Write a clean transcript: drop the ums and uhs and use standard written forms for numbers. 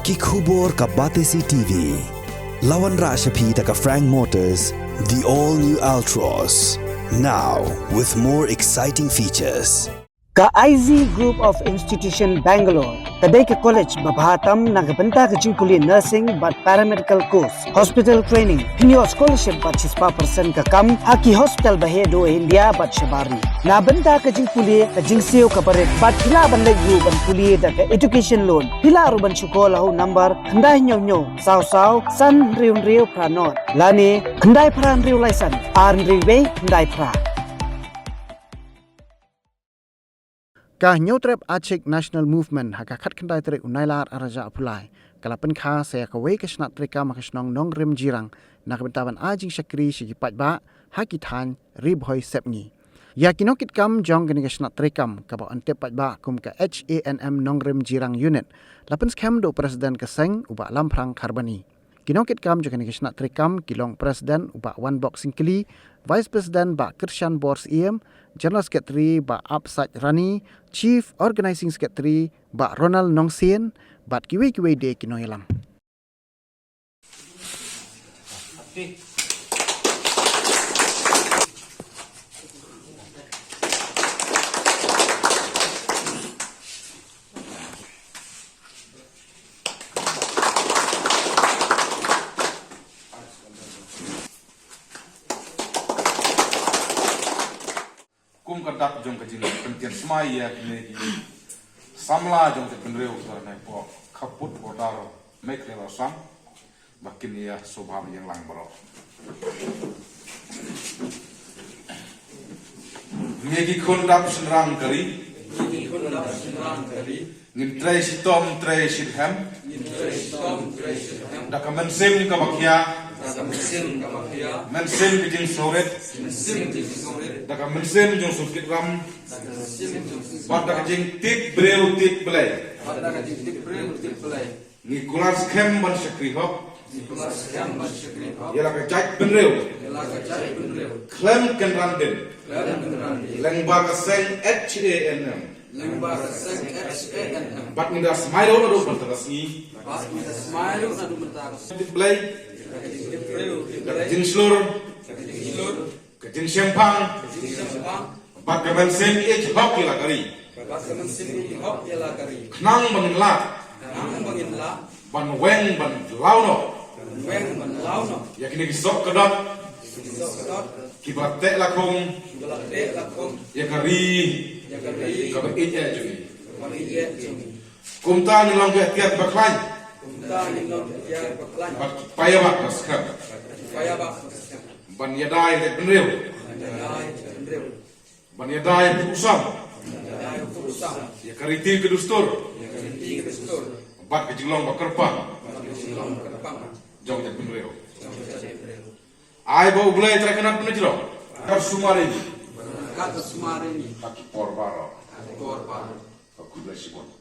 Kikubor ka Batesi TV. Lawan Rashapi taka Frank Motors, the all-new Altros. Now, with more exciting features. Ka IZ Group of Institution Bangalore, kadai ke college babahatam nagabenta ke jingkuli nursing but paramedical course, hospital training, Pynïar scholarship but 6% ka kam, haki hospital bahedo India but shabari. Na benta ke jingkuli ke jingsio ka baret but pila ban legu ban kuli da ke education loan. Pila ruban sekolah number kendai nyo saw san riu pranot. Lani kendai pran riu laisan, ar riu kendai pra. Kah nyotrep Achik National Movement haka khat kendai trek unailar araja apulai kalapen kha saya kawai ke Shnat Treikam ke Shnong nong rem Jirang nak bentaban ajing syakri sigi patba haki than ribhoi sepngi ya kinokit kam jong gani ke Shnat Treikam ka ba antep patba kum ka Hanm nong rem Jirang unit lapen skam do presiden ke seng uba lamprang karbani kinokit kam jong gani ke Shnat Treikam kilong presiden uba one boxing kili vice president ba Kirshan Bors General Secretary ba Absaj Rani, Chief Organizing Secretary ba Ronald Nongsien, bat kiwe de kinoyelam. Kum kadak jong kajin penting semai ya kini samla jong ke penreu karena po kaput bodar make lewa sam bakin ya subham yang lang bro ngegi kondap senrang kari ngin tray sitom tray shitham dakamen sem ka bakya Mensim bijing soret, daga mensim jong sukit ram, pada kajing tit breu tit belai, ni kulas kem ban syakri hok, ialah kajak penreu, klem kenrandin, lengba kaseng HANM, bat ngindas mairo nado berterasi, tit belai. Kajin slur, kajin sempang, bat kaman sem ich hok ila kari, knang bangin la, ban weng ban launo, ya kini kisok kedot, kibat tek lakong, ya kari, kabat ich jadi, kumta nilang tiat baklai. Paya bak maskar, ban yadai le penreu, ban yadai pusam, ya kariti kedustur, bat kejilong bak kerpang, jauh jak penreu. Ai bau belai terkena penjilong, kar sumari, kaki porbaro, aku belasibon.